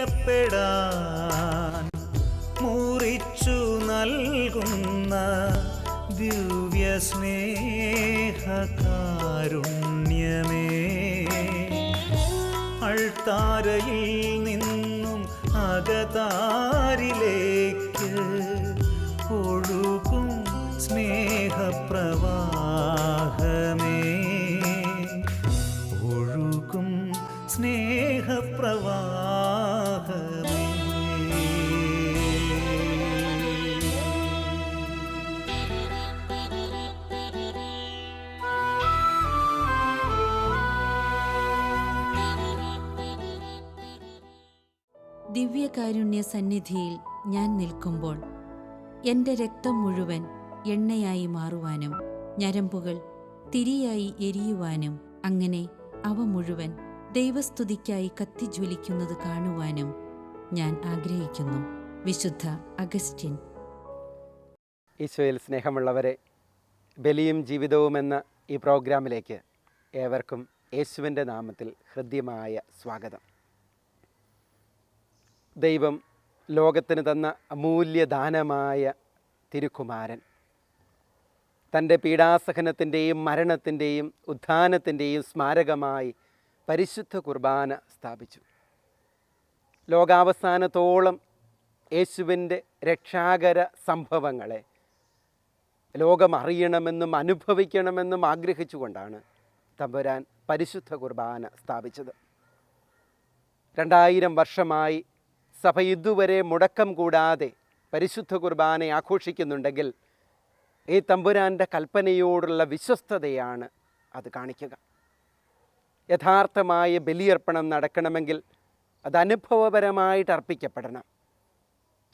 അറിയപ്പെടാൻ മുറിച്ചു നൽകുന്ന ദിവ്യ സ്നേഹകാരുണ്യമേ, അൾത്താരയിൽ നിന്നും അകതാരിലേക്ക് ഒഴുകും സ്നേഹപ്രവാഹമേ, ഒഴുകും സ്നേഹപ്രവാഹമേ. ദിവ്യകാരുണ്യ സന്നിധിയിൽ ഞാൻ നിൽക്കുമ്പോൾ എൻ്റെ രക്തം മുഴുവൻ എണ്ണയായി മാറുവാനും ഞരമ്പുകൾ തിരിയായി എരിയുവാനും അങ്ങനെ അവ മുഴുവൻ ദൈവസ്തുതിക്കായി കത്തിജ്വലിക്കുന്നത് കാണുവാനും ഞാൻ ആഗ്രഹിക്കുന്നു. വിശുദ്ധ അഗസ്റ്റിൻ. ഈശോയിൽ സ്നേഹമുള്ളവരെ, ബലിയും ജീവിതവും എന്ന ഈ പ്രോഗ്രാമിലേക്ക് ഏവർക്കും യേശുവിൻ്റെ നാമത്തിൽ ഹൃദ്യമായ സ്വാഗതം. ദൈവം ലോകത്തിന് തന്ന അമൂല്യദാനമായ തിരുക്കുമാരൻ തൻ്റെ പീഡാസഹനത്തിൻ്റെയും മരണത്തിൻ്റെയും ഉത്ഥാനത്തിൻ്റെയും സ്മാരകമായി പരിശുദ്ധ കുർബാന സ്ഥാപിച്ചു. ലോകാവസാനത്തോളം യേശുവിൻ്റെ രക്ഷാകര സംഭവങ്ങളെ ലോകം അറിയണമെന്നും അനുഭവിക്കണമെന്നും ആഗ്രഹിച്ചുകൊണ്ടാണ് തമ്പുരാൻ പരിശുദ്ധ കുർബാന സ്ഥാപിച്ചത്. 2000 വർഷമായി സഭ ഇതുവരെ മുടക്കം കൂടാതെ പരിശുദ്ധ കുർബാന ആഘോഷിക്കുന്നുണ്ടെങ്കിൽ ഈ തമ്പുരാൻ്റെ കൽപ്പനയോടുള്ള വിശ്വസ്തതയാണ് അത് കാണിക്കുക. യഥാർത്ഥമായ ബലിയർപ്പണം നടക്കണമെങ്കിൽ അത് അനുഭവപരമായിട്ട് അർപ്പിക്കപ്പെടണം.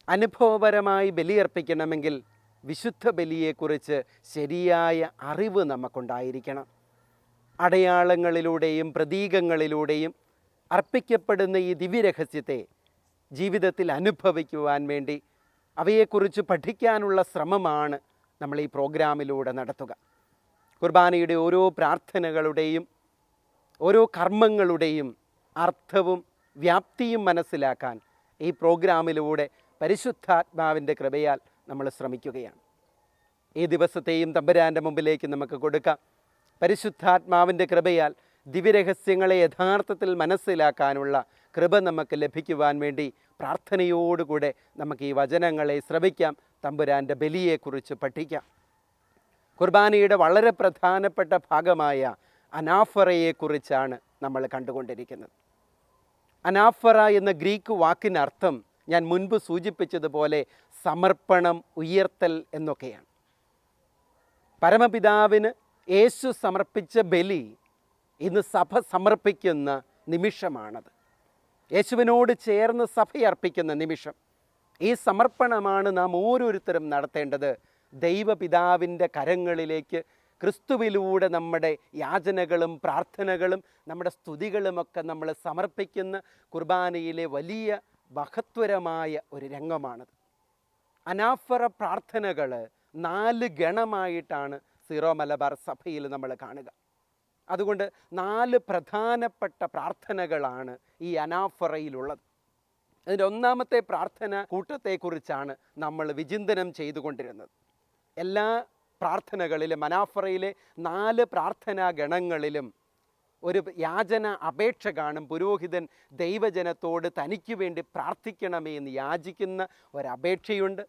അനുഭവപരമായി ബലിയർപ്പിക്കണമെങ്കിൽ വിശുദ്ധ ബലിയെക്കുറിച്ച് ശരിയായ അറിവ് നമുക്കുണ്ടായിരിക്കണം. അടയാളങ്ങളിലൂടെയും പ്രതീകങ്ങളിലൂടെയും അർപ്പിക്കപ്പെടുന്ന ഈ ദിവ്യരഹസ്യത്തെ ജീവിതത്തിൽ അനുഭവിക്കുവാൻ വേണ്ടി അവയെക്കുറിച്ച് പഠിക്കാനുള്ള ശ്രമമാണ് നമ്മൾ ഈ പ്രോഗ്രാമിലൂടെ നടത്തുക. കുർബാനയുടെ ഓരോ പ്രാർത്ഥനകളുടെയും ഓരോ കർമ്മങ്ങളുടെയും അർത്ഥവും വ്യാപ്തിയും മനസ്സിലാക്കാൻ ഈ പ്രോഗ്രാമിലൂടെ പരിശുദ്ധാത്മാവിൻ്റെ കൃപയാൽ നമ്മൾ ശ്രമിക്കുകയാണ്. ഈ ദിവസത്തെയും തമ്പുരാൻ്റെ മുമ്പിലേക്ക് നമുക്ക് കൊടുക്കാം. പരിശുദ്ധാത്മാവിൻ്റെ കൃപയാൽ ദിവ്യരഹസ്യങ്ങളെ യഥാർത്ഥത്തിൽ മനസ്സിലാക്കാനുള്ള കൃപ നമുക്ക് ലഭിക്കുവാൻ വേണ്ടി പ്രാർത്ഥനയോടുകൂടെ നമുക്ക് ഈ വചനങ്ങളെ ശ്രവിക്കാം. തമ്പുരാൻ്റെ ബലിയെക്കുറിച്ച് പഠിക്കാം. കുർബാനയുടെ വളരെ പ്രധാനപ്പെട്ട ഭാഗമായ അനാഫറയെക്കുറിച്ചാണ് നമ്മൾ കണ്ടുകൊണ്ടിരിക്കുന്നത്. അനാഫറ എന്ന ഗ്രീക്ക് വാക്കിനർത്ഥം ഞാൻ മുൻപ് സൂചിപ്പിച്ചതുപോലെ സമർപ്പണം, ഉയർത്തൽ എന്നൊക്കെയാണ്. പരമപിതാവിന് യേശു സമർപ്പിച്ച ബലി ഇന്ന് സഭ സമർപ്പിക്കുന്ന നിമിഷമാണത്. യേശുവിനോട് ചേർന്ന് സഭയർപ്പിക്കുന്ന നിമിഷം. ഈ സമർപ്പണമാണ് നാം ഓരോരുത്തരും നടത്തേണ്ടത്. ദൈവപിതാവിൻ്റെ കരങ്ങളിലേക്ക് ക്രിസ്തുവിലൂടെ നമ്മുടെ യാചനകളും പ്രാർത്ഥനകളും നമ്മുടെ സ്തുതികളുമൊക്കെ നമ്മൾ സമർപ്പിക്കുന്ന കുർബാനയിലെ വലിയ മഹത്വരമായ ഒരു രംഗമാണത്. അനാഫറ പ്രാർത്ഥനകൾ 4 ഗണമായിട്ടാണ് സീറോ മലബാർ സഭയിൽ നമ്മൾ കാണുക. അതുകൊണ്ട് 4 പ്രധാനപ്പെട്ട പ്രാർത്ഥനകളാണ് ഈ അനാഫറയിലുള്ളത്. അതിൻ്റെ ഒന്നാമത്തെ പ്രാർത്ഥന കൂട്ടത്തെക്കുറിച്ചാണ് നമ്മൾ വിചിന്തനം ചെയ്തുകൊണ്ടിരുന്നത്. എല്ലാ പ്രാർത്ഥനകളിലും അനാഫറയിലെ 4 പ്രാർത്ഥനാ ഗണങ്ങളിലും ഒരു യാചന അപേക്ഷ കാണും. പുരോഹിതൻ ദൈവജനത്തോട് തനിക്ക് വേണ്ടി പ്രാർത്ഥിക്കണമേ എന്ന് യാചിക്കുന്ന ഒരപേക്ഷയുണ്ട്.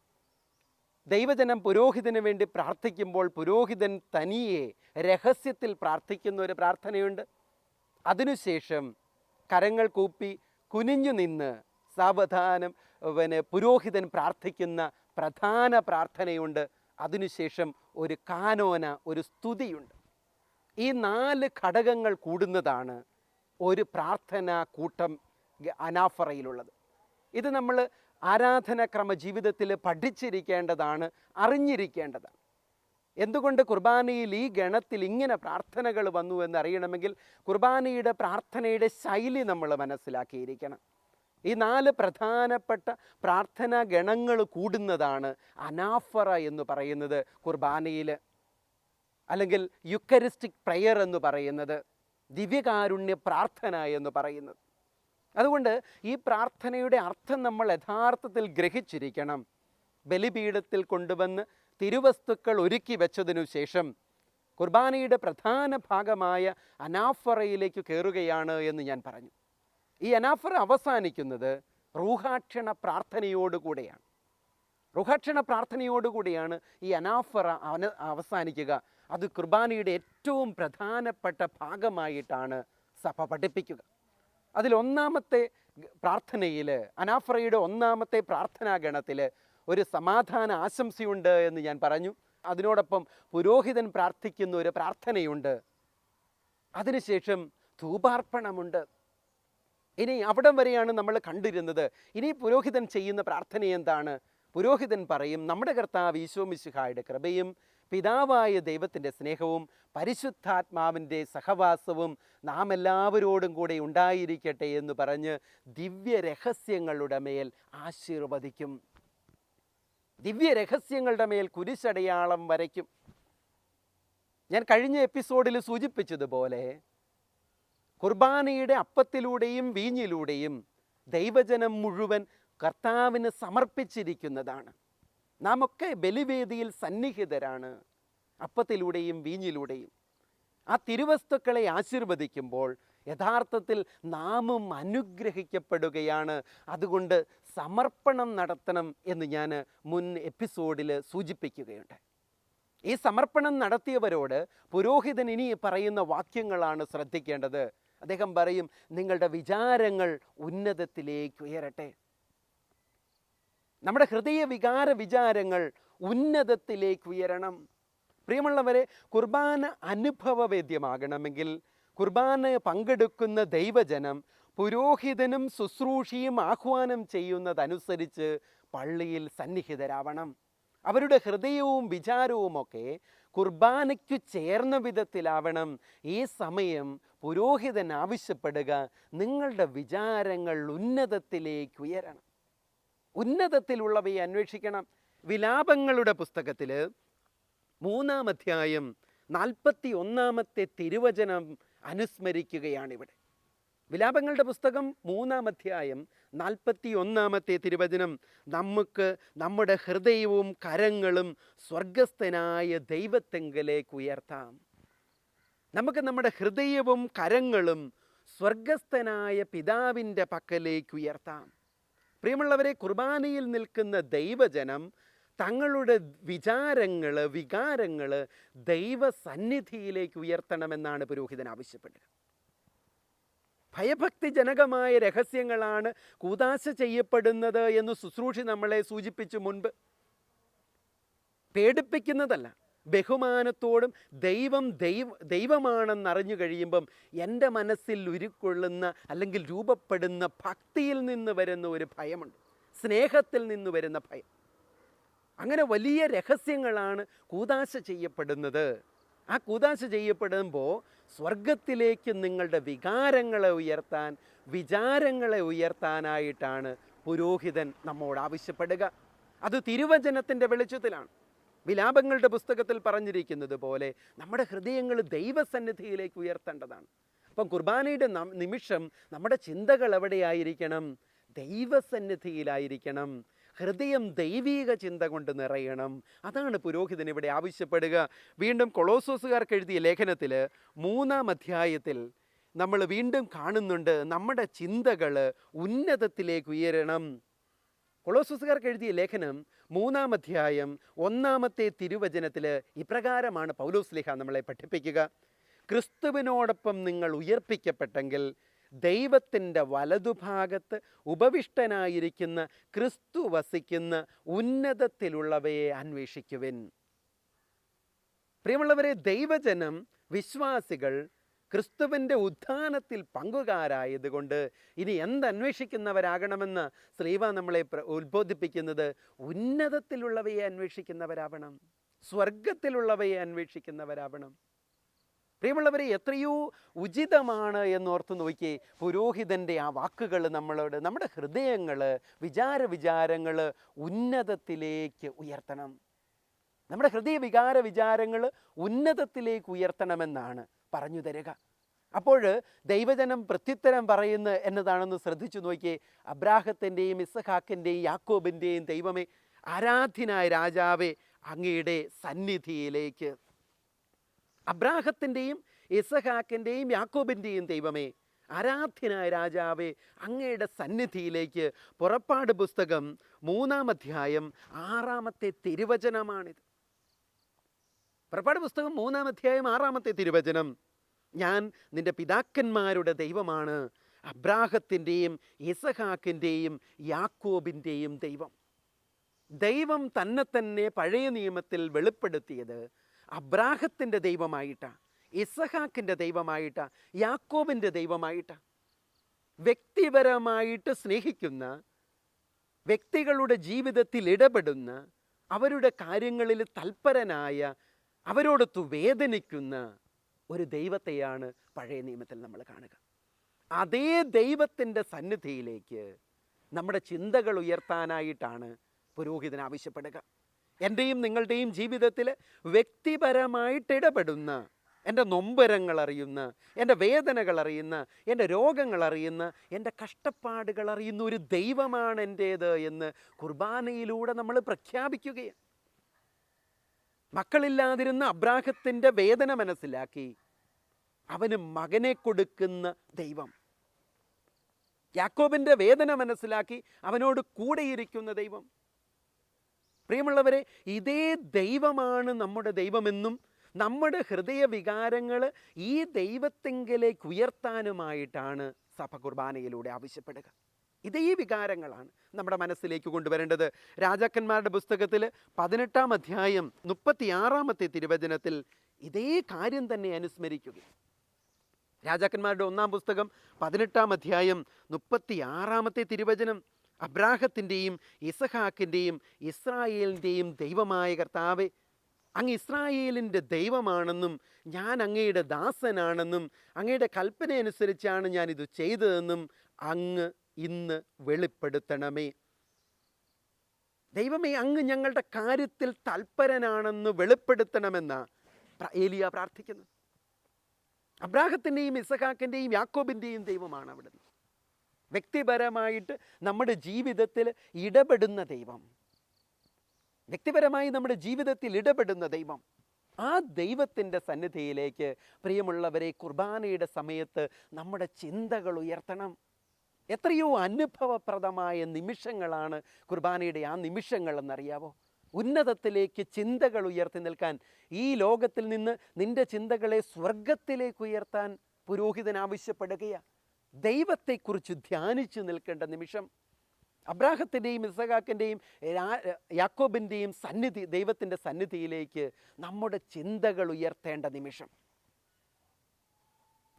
ദൈവജനം പുരോഹിതന് വേണ്ടി പ്രാർത്ഥിക്കുമ്പോൾ പുരോഹിതൻ തനിയെ രഹസ്യത്തിൽ പ്രാർത്ഥിക്കുന്ന ഒരു പ്രാർത്ഥനയുണ്ട്. അതിനുശേഷം കരങ്ങൾ കൂപ്പി കുനിഞ്ഞു നിന്ന് സാവധാനം പുരോഹിതൻ പ്രാർത്ഥിക്കുന്ന പ്രധാന പ്രാർത്ഥനയുണ്ട്. അതിനുശേഷം ഒരു കാനോന, ഒരു സ്തുതിയുണ്ട്. ഈ 4 ഘടകങ്ങൾ കൂടുന്നതാണ് ഒരു പ്രാർത്ഥനാ കൂട്ടം അനാഫറയിലുള്ളത്. ഇത് നമ്മൾ ആരാധനാക്രമ ജീവിതത്തിൽ പഠിച്ചിരിക്കേണ്ടതാണ്, അറിഞ്ഞിരിക്കേണ്ടതാണ്. എന്തുകൊണ്ട് കുർബാനയിൽ ഈ ഗണത്തിൽ ഇങ്ങനെ പ്രാർത്ഥനകൾ വന്നു എന്നറിയണമെങ്കിൽ കുർബാനയുടെ പ്രാർത്ഥനയുടെ ശൈലി നമ്മൾ മനസ്സിലാക്കിയിരിക്കണം. ഈ 4 പ്രധാനപ്പെട്ട പ്രാർത്ഥനാ ഗണങ്ങൾ കൂടുന്നതാണ് അനാഫറ എന്ന് പറയുന്നത്. കുർബാനയിൽ അല്ലെങ്കിൽ യുക്കരിസ്റ്റിക് പ്രയർ എന്ന് പറയുന്നത്, ദിവ്യകാരുണ്യ പ്രാർത്ഥന എന്ന് പറയുന്നത്. അതുകൊണ്ട് ഈ പ്രാർത്ഥനയുടെ അർത്ഥം നമ്മൾ യഥാർത്ഥത്തിൽ ഗ്രഹിച്ചിരിക്കണം. ബലിപീഠത്തിൽ കൊണ്ടുവന്ന് തിരുവസ്തുക്കൾ ഒരുക്കി വെച്ചതിനു ശേഷം കുർബാനയുടെ പ്രധാന ഭാഗമായ അനാഫറയിലേക്ക് കയറുകയാണ് എന്ന് ഞാൻ പറഞ്ഞു. ഈ അനാഫറ അവസാനിക്കുന്നത് റൂഹാക്ഷണ പ്രാർത്ഥനയോടുകൂടെയാണ്. റൂഹാക്ഷണ പ്രാർത്ഥനയോടുകൂടിയാണ് ഈ അനാഫറ അവസാനിക്കുക. അത് കുർബാനയുടെ ഏറ്റവും പ്രധാനപ്പെട്ട ഭാഗമായിട്ടാണ് സഭ പഠിപ്പിക്കുക. അതിലൊന്നാമത്തെ പ്രാർത്ഥനയിൽ, അനാഫറയുടെ ഒന്നാമത്തെ പ്രാർത്ഥനാ ഗണത്തിൽ ഒരു സമാധാന ആശംസയുണ്ട് എന്ന് ഞാൻ പറഞ്ഞു. അതിനോടൊപ്പം പുരോഹിതൻ പ്രാർത്ഥിക്കുന്ന ഒരു പ്രാർത്ഥനയുണ്ട്. അതിനുശേഷം ധൂപാർപ്പണമുണ്ട്. ഇനി അവിടം വരെയാണ് നമ്മൾ കണ്ടിരുന്നത്. ഇനി പുരോഹിതൻ ചെയ്യുന്ന പ്രാർത്ഥന എന്താണ്? പുരോഹിതൻ പറയും, നമ്മുടെ കർത്താവ് ഈശോ മിശിഹായുടെ കൃപയും പിതാവായ ദൈവത്തിൻ്റെ സ്നേഹവും പരിശുദ്ധാത്മാവിൻ്റെ സഹവാസവും നാം എല്ലാവരോടും കൂടെ ഉണ്ടായിരിക്കട്ടെ എന്ന് പറഞ്ഞ് ദിവ്യരഹസ്യങ്ങളുടെ മേൽ ആശീർവദിക്കും. ദിവ്യരഹസ്യങ്ങളുടെ മേൽ കുരിശടയാളം വരയ്ക്കും. ഞാൻ കഴിഞ്ഞ എപ്പിസോഡിൽ സൂചിപ്പിച്ചതുപോലെ കുർബാനയുടെ അപ്പത്തിലൂടെയും വീഞ്ഞിലൂടെയും ദൈവജനം മുഴുവൻ കർത്താവിന് സമർപ്പിച്ചിരിക്കുന്നതാണ്. നാം ഒക്കെ ബലിവേദിയിൽ സന്നിഹിതരാണ്, അപ്പത്തിലൂടെയും വീഞ്ഞിലൂടെയും. ആ തിരുവസ്തുക്കളെ ആശീർവദിക്കുമ്പോൾ യഥാർത്ഥത്തിൽ നാമും അനുഗ്രഹിക്കപ്പെടുകയാണ്. അതുകൊണ്ട് സമർപ്പണം നടത്തണം എന്ന് ഞാൻ മുൻ എപ്പിസോഡിൽ സൂചിപ്പിക്കുകയുണ്ട്. ഈ സമർപ്പണം നടത്തിയവരോട് പുരോഹിതൻ ഇനി പറയുന്ന വാക്യങ്ങളാണ് ശ്രദ്ധിക്കേണ്ടത്. അദ്ദേഹം പറയും, നിങ്ങളുടെ വിചാരങ്ങൾ ഉന്നതത്തിലേക്ക് ഉയരട്ടെ. നമ്മുടെ ഹൃദയ വികാര വിചാരങ്ങൾ ഉന്നതത്തിലേക്ക് ഉയരണം. പ്രിയമുള്ളവരെ, കുർബാന അനുഭവവേദ്യമാകണമെങ്കിൽ കുർബാന പങ്കെടുക്കുന്ന ദൈവജനം പുരോഹിതനും ശുശ്രൂഷയും ആഹ്വാനം ചെയ്യുന്നതനുസരിച്ച് പള്ളിയിൽ സന്നിഹിതരാവണം. അവരുടെ ഹൃദയവും വിചാരവുമൊക്കെ കുർബാനയ്ക്കു ചേർന്ന വിധത്തിലാവണം. ഈ സമയം പുരോഹിതൻ ആവശ്യപ്പെടുക, നിങ്ങളുടെ വിചാരങ്ങൾ ഉന്നതത്തിലേക്ക് ഉയരണം, ഉന്നതത്തിലുള്ളവയെ അന്വേഷിക്കണം. വിലാപങ്ങളുടെ പുസ്തകത്തിൽ 3-ാം അധ്യായം 41-ാമത്തെ തിരുവചനം അനുസ്മരിക്കുകയാണിവിടെ. വിലാപങ്ങളുടെ പുസ്തകം 3-ാം അധ്യായം 41-ാമത്തെ തിരുവചനം, നമുക്ക് നമ്മുടെ ഹൃദയവും കരങ്ങളും സ്വർഗസ്ഥനായ ദൈവത്തെങ്കിലേക്ക് ഉയർത്താം. നമുക്ക് നമ്മുടെ ഹൃദയവും കരങ്ങളും സ്വർഗസ്ഥനായ പിതാവിൻ്റെ പക്കലേക്ക് ഉയർത്താം. പ്രിയമുള്ളവരെ, കുർബാനയിൽ നിൽക്കുന്ന ദൈവജനം തങ്ങളുടെ വിചാരങ്ങൾ, വികാരങ്ങൾ ദൈവസന്നിധിയിലേക്ക് ഉയർത്തണമെന്നാണ് പുരോഹിതൻ ആവശ്യപ്പെടുക. ഭയഭക്തിജനകമായ രഹസ്യങ്ങളാണ് കൂദാശ ചെയ്യപ്പെടുന്നത് എന്ന് ശുശ്രൂഷി നമ്മളെ സൂചിപ്പിച്ചു മുൻപ്. പേടിപ്പിക്കുന്നതല്ല, ബഹുമാനത്തോടും ദൈവമാണെന്നറിഞ്ഞു കഴിയുമ്പം എൻ്റെ മനസ്സിൽ ഉരുക്കൊള്ളുന്ന അല്ലെങ്കിൽ രൂപപ്പെടുന്ന ഭക്തിയിൽ നിന്ന് വരുന്ന ഒരു ഭയമുണ്ട്, സ്നേഹത്തിൽ നിന്ന് വരുന്ന ഭയം. അങ്ങനെ വലിയ രഹസ്യങ്ങളാണ് കൂദാശ ചെയ്യപ്പെടുന്നത്. ആ കൂദാശ ചെയ്യപ്പെടുമ്പോൾ സ്വർഗത്തിലേക്ക് നിങ്ങളുടെ വികാരങ്ങളെ ഉയർത്താൻ, വിചാരങ്ങളെ ഉയർത്താനായിട്ടാണ് പുരോഹിതൻ നമ്മോട് ആവശ്യപ്പെടുക. അത് തിരുവചനത്തിൻ്റെ വെളിച്ചത്തിലാണ്. വിലാപങ്ങളുടെ പുസ്തകത്തിൽ പറഞ്ഞിരിക്കുന്നത് പോലെ നമ്മുടെ ഹൃദയങ്ങൾ ദൈവസന്നിധിയിലേക്ക് ഉയർത്തേണ്ടതാണ്. അപ്പം കുർബാനയുടെ നിമിഷം നമ്മുടെ ചിന്തകൾ എവിടെയായിരിക്കണം? ദൈവസന്നിധിയിലായിരിക്കണം. ഹൃദയം ദൈവീക ചിന്ത കൊണ്ട് നിറയണം. അതാണ് പുരോഹിതൻ ഇവിടെ ആവശ്യപ്പെടുക. വീണ്ടും കൊളോസോസുകാർക്ക് എഴുതിയ ലേഖനത്തിൽ 3-ാം അധ്യായത്തിൽ നമ്മൾ വീണ്ടും കാണുന്നുണ്ട്, നമ്മുടെ ചിന്തകൾ ഉന്നതത്തിലേക്ക് ഉയരണം. കൊളോസോസുകാർക്ക് എഴുതിയ ലേഖനം 3-ാം അധ്യായം 1-ാമത്തെ തിരുവചനത്തിൽ ഇപ്രകാരമാണ് പൗലോസ് ലേഖ നമ്മളെ പഠിപ്പിക്കുക: ക്രിസ്തുവിനോടൊപ്പം നിങ്ങൾ ഉയർപ്പിക്കപ്പെട്ടെങ്കിൽ ദൈവത്തിൻ്റെ വലതുഭാഗത്ത് ഉപവിഷ്ടനായിരിക്കുന്ന ക്രിസ്തു വസിക്കുന്ന ഉന്നതത്തിലുള്ളവയെ അന്വേഷിക്കുവിൻ. പ്രിയമുള്ളവരെ, ദൈവജനം, വിശ്വാസികൾ ക്രിസ്തുവിൻ്റെ ഉത്ഥാനത്തിൽ പങ്കുകാരായതുകൊണ്ട് ഇനി എന്തന്വേഷിക്കുന്നവരാകണമെന്ന് ശ്രീവ നമ്മളെ ഉത്ബോധിപ്പിക്കുന്നത് ഉന്നതത്തിലുള്ളവയെ അന്വേഷിക്കുന്നവരാവണം, സ്വർഗത്തിലുള്ളവയെ അന്വേഷിക്കുന്നവരാവണം. പ്രിയമുള്ളവരെ, എത്രയോ ഉചിതമാണ് എന്നോർത്ത് നോക്കിയേ പുരോഹിതൻ്റെ ആ വാക്കുകൾ നമ്മളോട്. നമ്മുടെ ഹൃദയങ്ങൾ, വിചാരങ്ങൾ ഉന്നതത്തിലേക്ക് ഉയർത്തണം. നമ്മുടെ ഹൃദയ വികാര വിചാരങ്ങൾ ഉന്നതത്തിലേക്ക് ഉയർത്തണമെന്നാണ് പറഞ്ഞു തരിക. അപ്പോൾ ദൈവജനം പ്രത്യുത്തരം പറയുന്ന എന്നതാണെന്ന് ശ്രദ്ധിച്ചു നോക്കിയേ. അബ്രാഹത്തിൻ്റെയും ഇസഹാക്കിൻ്റെയും യാക്കോബിൻ്റെയും ദൈവമേ, ആരാധ്യനായ രാജാവേ, അങ്ങയുടെ സന്നിധിയിലേക്ക്. അബ്രാഹത്തിൻ്റെയും ഇസഹാക്കിൻ്റെയും യാക്കോബിൻ്റെയും ദൈവമേ, ആരാധ്യനായ രാജാവേ, അങ്ങയുടെ സന്നിധിയിലേക്ക്. പുറപ്പാട് പുസ്തകം 3-ാം അധ്യായം 6-ാമത്തെ തിരുവചനമാണിത്. പുറപ്പാട് പുസ്തകം 3-ാം അധ്യായം 6-ാമത്തെ തിരുവചനം. ഞാൻ നിന്റെ പിതാക്കന്മാരുടെ ദൈവമാണ്, അബ്രാഹത്തിൻ്റെയും ഇസഹാക്കിൻ്റെയും യാക്കോബിൻ്റെയും ദൈവം. ദൈവം തന്നെ പഴയ നിയമത്തിൽ വെളിപ്പെടുത്തിയത് അബ്രാഹത്തിൻ്റെ ദൈവമായിട്ടാണ്, ഇസഹാക്കിൻ്റെ ദൈവമായിട്ടാണ്, യാക്കോബിൻ്റെ ദൈവമായിട്ടാണ്. വ്യക്തിപരമായിട്ട് സ്നേഹിക്കുന്ന, വ്യക്തികളുടെ ജീവിതത്തിൽ ഇടപെടുന്ന, അവരുടെ കാര്യങ്ങളിൽ തൽപരനായ, അവരോടൊത്തു വേദനിക്കുന്ന ഒരു ദൈവത്തെയാണ് പഴയ നിയമത്തിൽ നമ്മൾ കാണുക. അതേ ദൈവത്തിൻ്റെ സന്നിധിയിലേക്ക് നമ്മുടെ ചിന്തകൾ ഉയർത്താനായിട്ടാണ് പുരോഹിതൻ ആവശ്യപ്പെടുക. എൻ്റെയും നിങ്ങളുടെയും ജീവിതത്തിൽ വ്യക്തിപരമായിട്ട് ഇടപെടുന്ന, എൻ്റെ നൊമ്പരങ്ങൾ അറിയുന്ന, എൻ്റെ വേദനകൾ അറിയുന്ന, എൻ്റെ രോഗങ്ങൾ അറിയുന്ന, എൻ്റെ കഷ്ടപ്പാടുകൾ അറിയുന്ന ഒരു ദൈവമാണ് എൻ്റേത് എന്ന് കുർബാനയിലൂടെ നമ്മൾ പ്രഖ്യാപിക്കുകയാണ്. മക്കളില്ലാതിരുന്ന അബ്രാഹത്തിൻ്റെ വേദന മനസ്സിലാക്കി അവന് മകനെ കൊടുക്കുന്ന ദൈവം, യാക്കോബിൻ്റെ വേദന മനസ്സിലാക്കി അവനോട് കൂടെയിരിക്കുന്ന ദൈവം. പ്രിയമുള്ളവരെ, ഇതേ ദൈവമാണ് നമ്മുടെ ദൈവമെന്നും നമ്മുടെ ഹൃദയ വികാരങ്ങൾ ഈ ദൈവത്തെങ്കിലേക്ക് ഉയർത്താനുമായിട്ടാണ് സഭ കുർബാനയിലൂടെ ആവശ്യപ്പെടുക. ഇതേ വികാരങ്ങളാണ് നമ്മുടെ മനസ്സിലേക്ക് കൊണ്ടുവരേണ്ടത്. രാജാക്കന്മാരുടെ പുസ്തകത്തിൽ 18-ാം അധ്യായം 36-ാമത്തെ തിരുവചനത്തിൽ ഇതേ കാര്യം തന്നെ അനുസ്മരിക്കുക. രാജാക്കന്മാരുടെ 1-ാം പുസ്തകം 18-ാം അധ്യായം 36-ാമത്തെ തിരുവചനം. അബ്രാഹത്തിൻ്റെയും ഇസഹാക്കിൻ്റെയും ഇസ്രായേലിൻ്റെയും ദൈവമായ കർത്താവേ, അങ്ങ് ഇസ്രായേലിൻ്റെ ദൈവമാണെന്നും ഞാൻ അങ്ങയുടെ ദാസനാണെന്നും അങ്ങയുടെ കൽപ്പന അനുസരിച്ചാണ് ഞാനിത് ചെയ്തതെന്നും അങ്ങ് ഇന്ന് വെളിപ്പെടുത്തണമേ. ദൈവമേ, അങ്ങ് ഞങ്ങളുടെ കാര്യത്തിൽ തൽപരനാണെന്ന് വെളിപ്പെടുത്തണമെന്ന ഏലിയ പ്രാർത്ഥിക്കുന്നു. അബ്രാഹത്തിൻ്റെയും ഇസഹാക്കിൻ്റെയും യാക്കോബിൻ്റെയും ദൈവമാണ് അവിടുന്ന്. വ്യക്തിപരമായിട്ട് നമ്മുടെ ജീവിതത്തിൽ ഇടപെടുന്ന ദൈവം, വ്യക്തിപരമായി നമ്മുടെ ജീവിതത്തിൽ ഇടപെടുന്ന ദൈവം, ആ ദൈവത്തിൻ്റെ സന്നിധിയിലേക്ക് പ്രിയമുള്ളവരെ കുർബാനയുടെ സമയത്ത് നമ്മുടെ ചിന്തകൾ ഉയർത്തണം. എത്രയോ അനുഭവപ്രദമായ നിമിഷങ്ങളാണ് കുർബാനയുടെ ആ നിമിഷങ്ങളെന്നറിയാവോ? ഉന്നതത്തിലേക്ക് ചിന്തകൾ ഉയർത്തി നിൽക്കാൻ, ഈ ലോകത്തിൽ നിന്ന് നിന്റെ ചിന്തകളെ സ്വർഗത്തിലേക്ക് ഉയർത്താൻ പുരോഹിതൻ ആവശ്യപ്പെടുകയാണ്. ദൈവത്തെക്കുറിച്ച് ധ്യാനിച്ചു നിൽക്കേണ്ട നിമിഷം. അബ്രാഹത്തിൻ്റെയും ഇസഹാക്കിൻ്റെയും യാക്കോബിൻ്റെയും സന്നിധി, ദൈവത്തിൻ്റെ സന്നിധിയിലേക്ക് നമ്മുടെ ചിന്തകൾ ഉയർത്തേണ്ട നിമിഷം.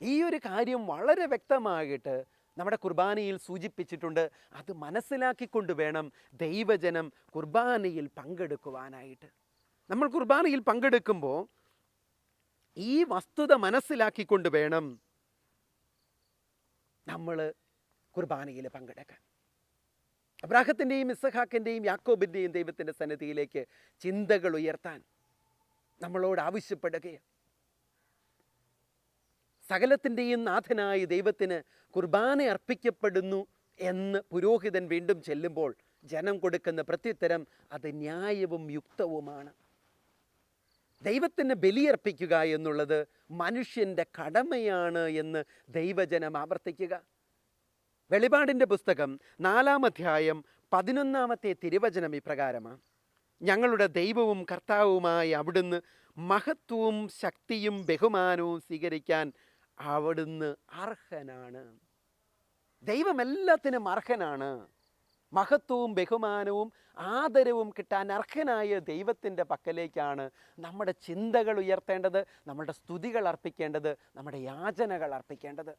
ഈ ഒരു കാര്യം വളരെ വ്യക്തമായിട്ട് നമ്മുടെ കുർബാനയിൽ സൂചിപ്പിച്ചിട്ടുണ്ട്. അത് മനസ്സിലാക്കിക്കൊണ്ട് വേണം ദൈവജനം കുർബാനയിൽ പങ്കെടുക്കുവാനായിട്ട്. നമ്മൾ കുർബാനയിൽ പങ്കെടുക്കുമ്പോൾ ഈ വസ്തുത മനസ്സിലാക്കിക്കൊണ്ട് വേണം നമ്മൾ കുർബാനയിൽ പങ്കെടുക്കാൻ. അബ്രാഹത്തിൻ്റെയും ഇസഹാക്കിൻ്റെയും യാക്കോബിൻ്റെയും ദൈവത്തിൻ്റെ സന്നിധിയിലേക്ക് ചിന്തകൾ ഉയർത്താൻ നമ്മളോട് ആവശ്യപ്പെടുകയാണ്. സകലത്തിൻ്റെയും നാഥനായ ദൈവത്തിന് കുർബാന അർപ്പിക്കപ്പെടുന്നു എന്ന് പുരോഹിതൻ വീണ്ടും ചെല്ലുമ്പോൾ ജനം കൊടുക്കുന്ന പ്രത്യുത്തരം അത് ന്യായവും യുക്തവുമാണ്. ദൈവത്തിന് ബലിയർപ്പിക്കുക എന്നുള്ളത് മനുഷ്യൻ്റെ കടമയാണ് എന്ന് ദൈവജനം ആവർത്തിക്കുക. വെളിപാടിൻ്റെ പുസ്തകം 4-ാം അധ്യായം 11-ാമത്തെ തിരുവചനം ഇപ്രകാരമാണ്: ഞങ്ങളുടെ ദൈവവും കർത്താവുമായ അവിടുന്ന് മഹത്വവും ശക്തിയും ബഹുമാനവും സ്വീകരിക്കാൻ അവിടുന്ന് അർഹനാണ്. ദൈവം എല്ലാത്തിനും അർഹനാണ്. മഹത്വവും ബഹുമാനവും ആദരവും കിട്ടാൻ അർഹനായ ദൈവത്തിൻ്റെ പക്കലേക്കാണ് നമ്മുടെ ചിന്തകൾ ഉയർത്തേണ്ടത്, നമ്മുടെ സ്തുതികൾ അർപ്പിക്കേണ്ടത്, നമ്മുടെ യാചനകൾ അർപ്പിക്കേണ്ടത്.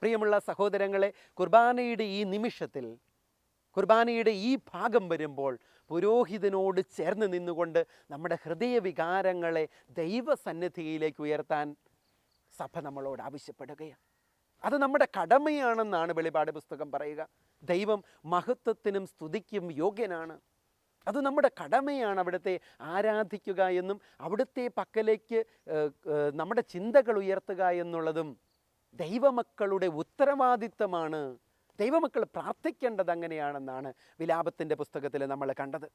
പ്രിയമുള്ള സഹോദരങ്ങളെ, കുർബാനയുടെ ഈ നിമിഷത്തിൽ, കുർബാനയുടെ ഈ ഭാഗം വരുമ്പോൾ പുരോഹിതനോട് ചേർന്ന് നിന്നുകൊണ്ട് നമ്മുടെ ഹൃദയവികാരങ്ങളെ ദൈവസന്നിധിയിലേക്ക് ഉയർത്താൻ സഭ നമ്മളോട് ആവശ്യപ്പെടുകയാണ്. അത് നമ്മുടെ കടമയാണെന്നാണ് വെളിപാട് പുസ്തകം പറയുക. ദൈവം മഹത്വത്തിനും സ്തുതിക്കും യോഗ്യനാണ്. അത് നമ്മുടെ കടമയാണ് അവിടുത്തെ ആരാധിക്കുക എന്നും അവിടുത്തെ പക്കലേക്ക് നമ്മുടെ ചിന്തകൾ ഉയർത്തുക എന്നുള്ളതും ദൈവമക്കളുടെ ഉത്തരവാദിത്തമാണ്. ദൈവമക്കൾ പ്രാർത്ഥിക്കേണ്ടത് അങ്ങനെയാണെന്നാണ് വിലാപത്തിൻ്റെ പുസ്തകത്തിൽ നമ്മൾ കണ്ടത്.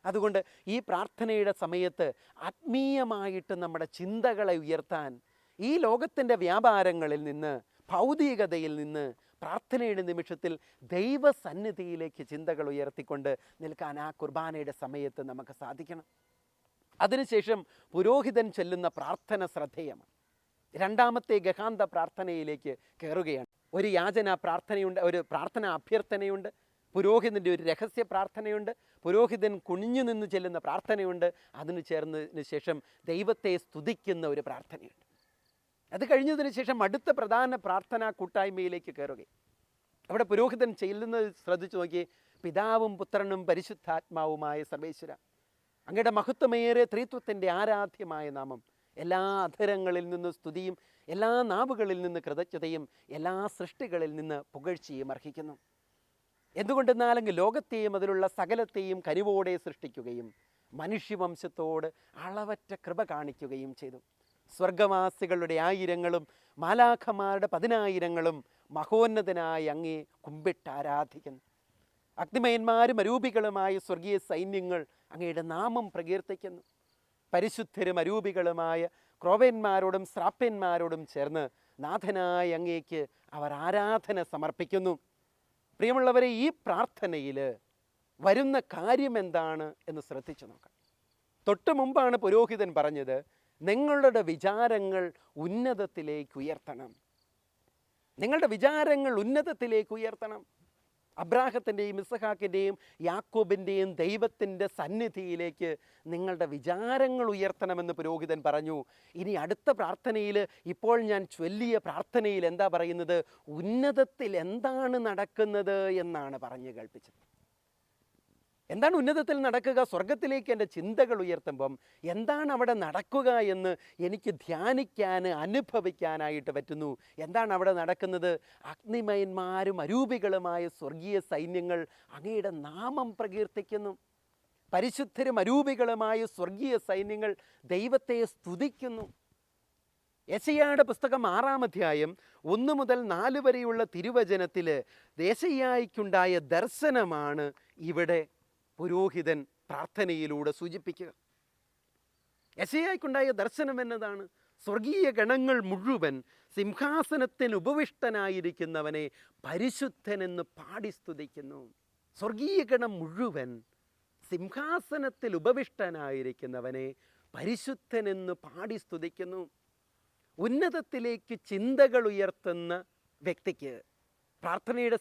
അതുകൊണ്ട് ഈ പ്രാർത്ഥനയുടെ സമയത്ത് ആത്മീയമായിട്ട് നമ്മുടെ ചിന്തകളെ ഉയർത്താൻ, ഈ ലോകത്തിൻ്റെ വ്യാപാരങ്ങളിൽ നിന്ന്, ഭൗതികതയിൽ നിന്ന് പ്രാർത്ഥനയുടെ നിമിഷത്തിൽ ദൈവസന്നിധിയിലേക്ക് ചിന്തകൾ ഉയർത്തിക്കൊണ്ട് നിൽക്കാൻ ആ കുർബാനയുടെ സമയത്ത് നമുക്ക് സാധിക്കണം. അതിനുശേഷം പുരോഹിതൻ ചൊല്ലുന്ന പ്രാർത്ഥന ശ്രദ്ധേയമാണ്. രണ്ടാമത്തെ ഗഹാന്ത പ്രാർത്ഥനയിലേക്ക് കയറുകയാണ്. ഒരു യാചന പ്രാർത്ഥനയുണ്ട്, ഒരു പ്രാർത്ഥന അഭ്യർത്ഥനയുണ്ട്, പുരോഹിതൻ്റെ ഒരു രഹസ്യ പ്രാർത്ഥനയുണ്ട്, പുരോഹിതൻ കുനിഞ്ഞു നിന്ന് ചെല്ലുന്ന പ്രാർത്ഥനയുണ്ട്, അതിന് ചേർന്നതിന് ശേഷം ദൈവത്തെ സ്തുതിക്കുന്ന ഒരു പ്രാർത്ഥനയുണ്ട്. അത് കഴിഞ്ഞതിന് ശേഷം അടുത്ത പ്രധാന പ്രാർത്ഥനാ കൂട്ടായ്മയിലേക്ക് കയറുകയും അവിടെ പുരോഹിതൻ ചെല്ലുന്നത് ശ്രദ്ധിച്ചു നോക്കി. പിതാവും പുത്രനും പരിശുദ്ധാത്മാവുമായ സർവേശ്വര, അങ്ങയുടെ മഹത്വമേറിയ ത്രിത്വത്തിൻ്റെ ആരാധ്യമായ നാമം എല്ലാ അധരങ്ങളിൽ നിന്ന് സ്തുതിയും, എല്ലാ നാവുകളിൽ നിന്ന് കൃതജ്ഞതയും, എല്ലാ സൃഷ്ടികളിൽ നിന്ന് പുകഴ്ചയും അർഹിക്കുന്നു. എന്തുകൊണ്ടെന്നാലെങ്കിൽ ലോകത്തെയും അതിലുള്ള സകലത്തെയും കനിവോടെ സൃഷ്ടിക്കുകയും മനുഷ്യവംശത്തോട് അളവറ്റ കൃപ കാണിക്കുകയും ചെയ്തു. സ്വർഗവാസികളുടെ ആയിരങ്ങളും മാലാഖമാരുടെ 10,000ങ്ങളും മഹോന്നതനായി അങ്ങേ കുമ്പിട്ട് ആരാധിക്കുന്നു. അഗ്നിമയന്മാരും അരൂപികളുമായ സ്വർഗീയ സൈന്യങ്ങൾ അങ്ങയുടെ നാമം പ്രകീർത്തിക്കുന്നു. പരിശുദ്ധരും അരൂപികളുമായ ക്രോവന്മാരോടും ശ്രാപ്യന്മാരോടും ചേർന്ന് നാഥനായ അങ്ങേക്ക് അവർ ആരാധന സമർപ്പിക്കുന്നു. പ്രിയമുള്ളവരെ, ഈ പ്രാർത്ഥനയിൽ വരുന്ന കാര്യം എന്താണ് എന്ന് ശ്രദ്ധിച്ചു നോക്കാം. തൊട്ട് മുമ്പാണ് പുരോഹിതൻ പറഞ്ഞത്, നിങ്ങളുടെ വിചാരങ്ങൾ ഉന്നതത്തിലേക്ക് ഉയർത്തണം. നിങ്ങളുടെ വിചാരങ്ങൾ ഉന്നതത്തിലേക്ക് ഉയർത്തണം. അബ്രാഹത്തിൻ്റെയും ഇസഹാക്കിൻ്റെയും യാക്കോബിൻ്റെയും ദൈവത്തിൻ്റെ സന്നിധിയിലേക്ക് നിങ്ങളുടെ വിചാരങ്ങൾ ഉയർത്തണമെന്ന് പുരോഹിതൻ പറഞ്ഞു. ഇനി അടുത്ത പ്രാർത്ഥനയിൽ, ഇപ്പോൾ ഞാൻ ചൊല്ലിയ പ്രാർത്ഥനയിൽ എന്താ പറയുന്നത്? ഉന്നതത്തിൽ എന്താണ് നടക്കുന്നത് എന്നാണ് പറഞ്ഞു കേൾപ്പിച്ചത്. എന്താണ് ഉന്നതത്തിൽ നടക്കുക? സ്വർഗത്തിലേക്ക് എൻ്റെ ചിന്തകൾ ഉയർത്തുമ്പം എന്താണ് അവിടെ നടക്കുക എന്ന് എനിക്ക് ധ്യാനിക്കാൻ, അനുഭവിക്കാനായിട്ട് പറ്റുന്നു. എന്താണ് അവിടെ നടക്കുന്നത്? അഗ്നിമയന്മാരും അരൂപികളുമായ സ്വർഗീയ സൈന്യങ്ങൾ അങ്ങയുടെ നാമം പ്രകീർത്തിക്കുന്നു. പരിശുദ്ധരും അരൂപികളുമായ സ്വർഗീയ സൈന്യങ്ങൾ ദൈവത്തെ സ്തുതിക്കുന്നു. യെശയ്യായുടെ പുസ്തകം 6-ാം അധ്യായം 1 മുതൽ 4 വരെയുള്ള തിരുവചനത്തിൽ യെശയ്യായ്ക്കുണ്ടായ ദർശനമാണ് ഇവിടെ പുരോഹിതൻ പ്രാർത്ഥനയിലൂടെ സൂചിപ്പിക്കുക. യെശയ്യായ്ക്കുണ്ടായ ദർശനം എന്നതാണ്? സ്വർഗീയ ഗണങ്ങൾ മുഴുവൻ സിംഹാസനത്തിൽ ഉപവിഷ്ടനായിരിക്കുന്നവനെ പരിശുദ്ധനെന്ന് പാടി സ്തുതിക്കുന്നു. സ്വർഗീയ ഗണം മുഴുവൻ സിംഹാസനത്തിൽ ഉപവിഷ്ടനായിരിക്കുന്നവനെ പരിശുദ്ധനെന്ന് പാടി സ്തുതിക്കുന്നു. ഉന്നതത്തിലേക്ക് ചിന്തകൾ ഉയർത്തുന്ന വ്യക്തിക്ക് പ്രാർത്ഥനയുടെ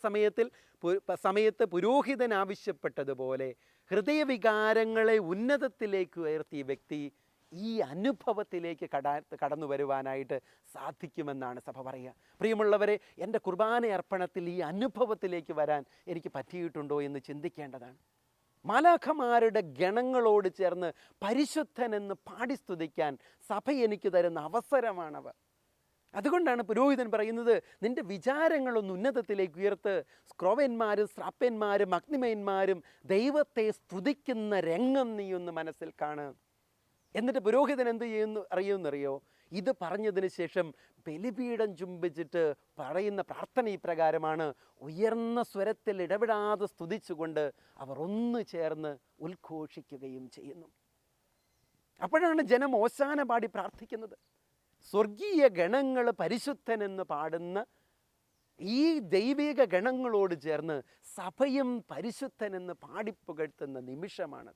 സമയത്ത് പുരോഹിതൻ ആവശ്യപ്പെട്ടതുപോലെ ഹൃദയവികാരങ്ങളെ ഉന്നതത്തിലേക്ക് ഉയർത്തിയ വ്യക്തി ഈ അനുഭവത്തിലേക്ക് കടന്നു വരുവാനായിട്ട് സാധിക്കുമെന്നാണ് സഭ പറയുക. പ്രിയമുള്ളവരെ, എൻ്റെ കുർബാന അർപ്പണത്തിൽ ഈ അനുഭവത്തിലേക്ക് വരാൻ എനിക്ക് പറ്റിയിട്ടുണ്ടോ എന്ന് ചിന്തിക്കേണ്ടതാണ്. മാലാഖമാരുടെ ഗണങ്ങളോട് ചേർന്ന് പരിശുദ്ധനെന്ന് പാടി സ്തുതിക്കാൻ സഭ എനിക്ക് തരുന്ന അവസരമാണവ. അതുകൊണ്ടാണ് പുരോഹിതൻ പറയുന്നത്, നിൻ്റെ വിചാരങ്ങളൊന്ന് ഉന്നതത്തിലേക്ക് ഉയർത്ത്. സ്ക്രോവന്മാരും ശ്രാപ്യന്മാരും അഗ്നിമയന്മാരും ദൈവത്തെ സ്തുതിക്കുന്ന രംഗം നീ ഒന്ന് മനസ്സിൽ കാണ്. എന്നിട്ട് പുരോഹിതൻ എന്ത് അറിയോ? ഇത് പറഞ്ഞതിന് ശേഷം ബലിപീഠം ചുംബിച്ചിട്ട് പറയുന്ന പ്രാർത്ഥന ഇപ്രകാരമാണ്: ഉയർന്ന സ്വരത്തിൽ ഇടപെടാതെ സ്തുതിച്ചുകൊണ്ട് അവർ ഒന്നു ചേർന്ന് ഉദ്ഘോഷിക്കുകയും ചെയ്യുന്നു. അപ്പോഴാണ് ജനം ഓശാന പാടി പ്രാർത്ഥിക്കുന്നത്. സ്വർഗീയ ഗണങ്ങൾ പരിശുദ്ധനെന്ന് പാടുന്ന ഈ ദൈവിക ഗണങ്ങളോട് ചേർന്ന് സഭയും പരിശുദ്ധനെന്ന് പാടിപ്പുകഴ്ത്തുന്ന നിമിഷമാണ്.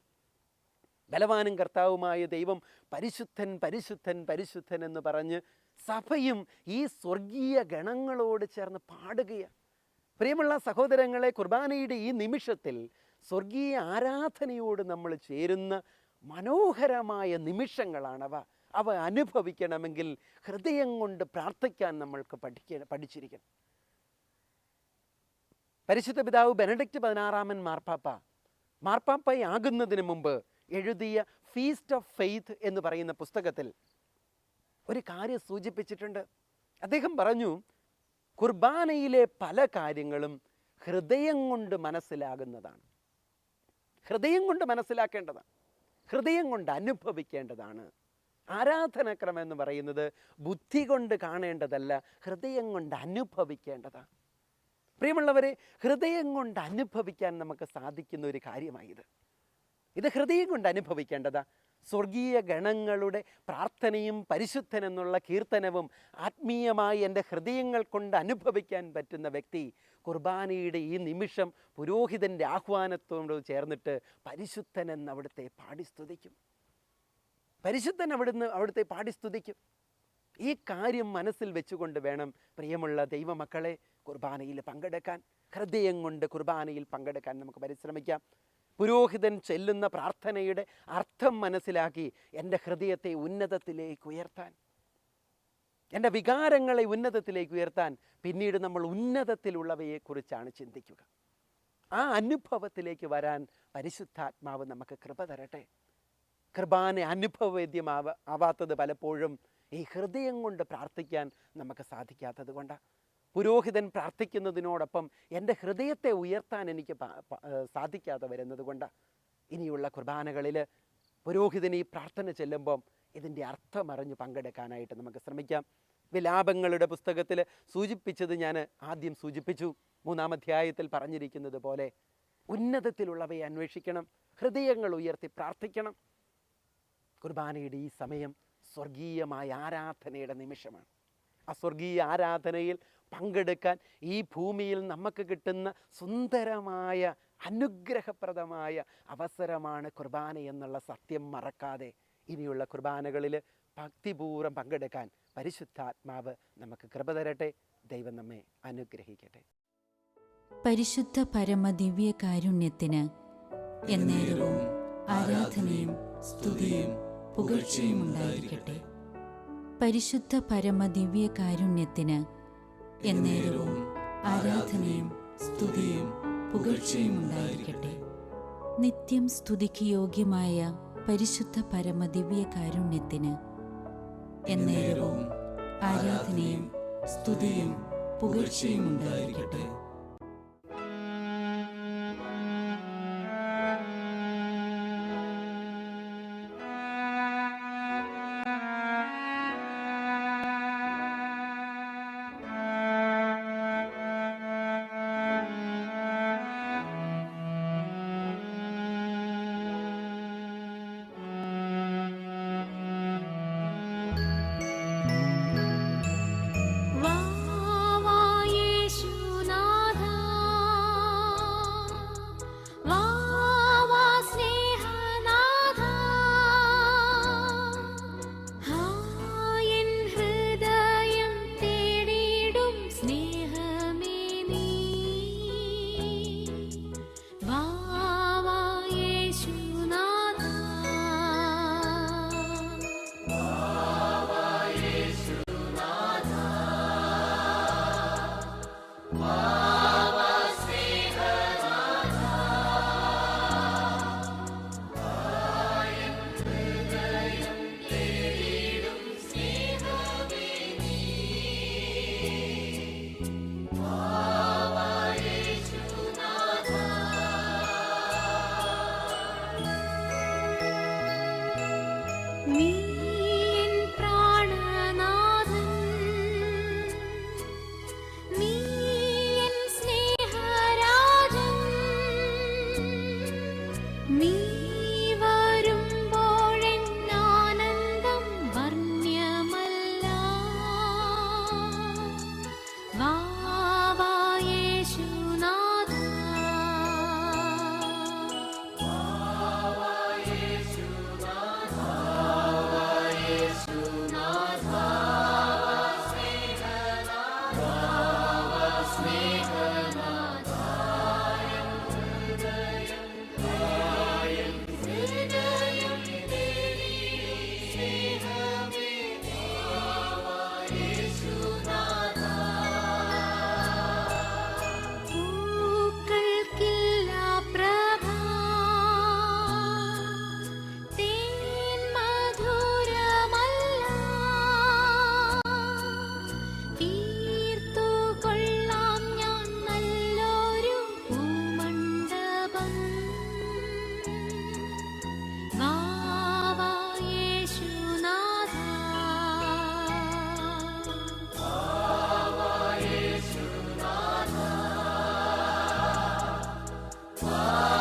ബലവാനും കർത്താവുമായ ദൈവം പരിശുദ്ധൻ പരിശുദ്ധൻ പരിശുദ്ധൻ എന്ന് പറഞ്ഞ് സഭയും ഈ സ്വർഗീയ ഗണങ്ങളോട് ചേർന്ന് പാടുകയാണ്. പ്രിയമുള്ള സഹോദരങ്ങളെ, കുർബാനയുടെ ഈ നിമിഷത്തിൽ സ്വർഗീയ ആരാധനയോട് നമ്മൾ ചേരുന്ന മനോഹരമായ നിമിഷങ്ങളാണവ. അവ അനുഭവിക്കണമെങ്കിൽ ഹൃദയം കൊണ്ട് പ്രാർത്ഥിക്കാൻ നമ്മൾക്ക് പഠിച്ചിരിക്കണം. പരിശുദ്ധ പിതാവ് ബെനഡിക്റ്റ് 16-ാമൻ മാർപ്പാപ്പയാകുന്നതിന് മുമ്പ് എഴുതിയ ഫീസ്റ്റ് ഓഫ് ഫെയ്ത്ത് എന്ന് പറയുന്ന പുസ്തകത്തിൽ ഒരു കാര്യം സൂചിപ്പിച്ചിട്ടുണ്ട്. അദ്ദേഹം പറഞ്ഞു, കുർബാനയിലെ പല കാര്യങ്ങളും ഹൃദയം കൊണ്ട് മനസ്സിലാകുന്നതാണ്. ഹൃദയം കൊണ്ട് മനസ്സിലാക്കേണ്ടതാണ്, ഹൃദയം കൊണ്ട് അനുഭവിക്കേണ്ടതാണ്. ആരാധനാക്രമം എന്ന് പറയുന്നത് ബുദ്ധി കൊണ്ട് കാണേണ്ടതല്ല, ഹൃദയം കൊണ്ട് അനുഭവിക്കേണ്ടതാണ്. പ്രിയമുള്ളവരെ, ഹൃദയം കൊണ്ട് അനുഭവിക്കാൻ നമുക്ക് സാധിക്കുന്ന ഒരു കാര്യമായത്. ഇത് ഹൃദയം കൊണ്ട് അനുഭവിക്കേണ്ടതാ. സ്വർഗീയ ഗണങ്ങളുടെ പ്രാർത്ഥനയും പരിശുദ്ധൻ എന്നുള്ള കീർത്തനവും ആത്മീയമായി എൻ്റെ ഹൃദയങ്ങൾ കൊണ്ട് അനുഭവിക്കാൻ പറ്റുന്ന വ്യക്തി കുർബാനയുടെ ഈ നിമിഷം പുരോഹിതൻ്റെ ആഹ്വാനത്തോട് ചേർന്നിട്ട് പരിശുദ്ധൻ എന്ന് അവിടുത്തെ പാടി സ്തുതിക്കും. പരിശുദ്ധൻ അവിടുത്തെ പാടി സ്തുതിക്കും. ഈ കാര്യം മനസ്സിൽ വെച്ചുകൊണ്ട് വേണം പ്രിയമുള്ള ദൈവമക്കളെ കുർബാനയിൽ പങ്കെടുക്കാൻ. ഹൃദയം കൊണ്ട് കുർബാനയിൽ പങ്കെടുക്കാൻ നമുക്ക് പരിശ്രമിക്കാം. പുരോഹിതൻ ചെല്ലുന്ന പ്രാർത്ഥനയുടെ അർത്ഥം മനസ്സിലാക്കി എൻ്റെ ഹൃദയത്തെ ഉന്നതത്തിലേക്ക് ഉയർത്താൻ, എൻ്റെ വികാരങ്ങളെ ഉന്നതത്തിലേക്ക് ഉയർത്താൻ പിന്നീട് നമ്മൾ ഉന്നതത്തിലുള്ളവയെക്കുറിച്ചാണ് ചിന്തിക്കുക. ആ അനുഭവത്തിലേക്ക് വരാൻ പരിശുദ്ധാത്മാവ് നമുക്ക് കൃപ തരട്ടെ. കൃപാന അനുഭവവേദ്യമാവാത്തത് പലപ്പോഴും ഈ ഹൃദയം കൊണ്ട് പ്രാർത്ഥിക്കാൻ നമുക്ക് സാധിക്കാത്തത് കൊണ്ടാണ്. പുരോഹിതൻ പ്രാർത്ഥിക്കുന്നതിനോടൊപ്പം എൻ്റെ ഹൃദയത്തെ ഉയർത്താൻ എനിക്ക് സാധിക്കാതെ വരുന്നത് കൊണ്ടാണ്. ഇനിയുള്ള കുർബാനകളിൽ പുരോഹിതൻ ഈ പ്രാർത്ഥന ചെല്ലുമ്പം ഇതിൻ്റെ അർത്ഥമറിഞ്ഞ് പങ്കെടുക്കാനായിട്ട് നമുക്ക് ശ്രമിക്കാം. വിലാപങ്ങളുടെ പുസ്തകത്തിൽ സൂചിപ്പിച്ചത് ഞാൻ ആദ്യം സൂചിപ്പിച്ചു. 3-ാം അധ്യായത്തിൽ പറഞ്ഞിരിക്കുന്നത് പോലെ ഉന്നതത്തിലുള്ളവയെ അന്വേഷിക്കണം, ഹൃദയങ്ങൾ ഉയർത്തി പ്രാർത്ഥിക്കണം. കുർബാനയുടെ ഈ സമയം സ്വർഗീയമായ ആരാധനയുടെ നിമിഷമാണ്. ആ സ്വർഗീയ ആരാധനയിൽ പങ്കെടുക്കാൻ ഈ ഭൂമിയിൽ നമുക്ക് കിട്ടുന്ന സുന്ദരമായ അനുഗ്രഹപ്രദമായ അവസരമാണ് കുർബാന എന്നുള്ള സത്യം മറക്കാതെ ഇനിയുള്ള കുർബാനകളിൽ ഭക്തിപൂർവ്വം പങ്കെടുക്കാൻ പരിശുദ്ധാത്മാവ് നമുക്ക് കൃപ തരട്ടെ. ദൈവം നമ്മെ അനുഗ്രഹിക്കട്ടെ. പരിശുദ്ധ പരമ ദിവ്യ കാരുണ്യത്തിന് എന്നേരവും ആരാധനയും സ്തുതിയും പുകഴ്ചയും ഉണ്ടായിരിക്കട്ടെ. പരിശുദ്ധ പരമ ദിവ്യ കാരുണ്യത്തിന് എന്നേരവും ആരാധനയും സ്തുതിയും പുകഴ്ചയും ഉണ്ടായിരിക്കട്ടെ. നിത്യം സ്തുതിക്ക് യോഗ്യമായ പരിശുദ്ധ പരമ ദിവ്യ കാരുണ്യത്തിന് എന്നേരവും ആരാധനയും സ്തുതിയും പുകഴ്ചയും ഉണ്ടായിരിക്കട്ടെ. Father.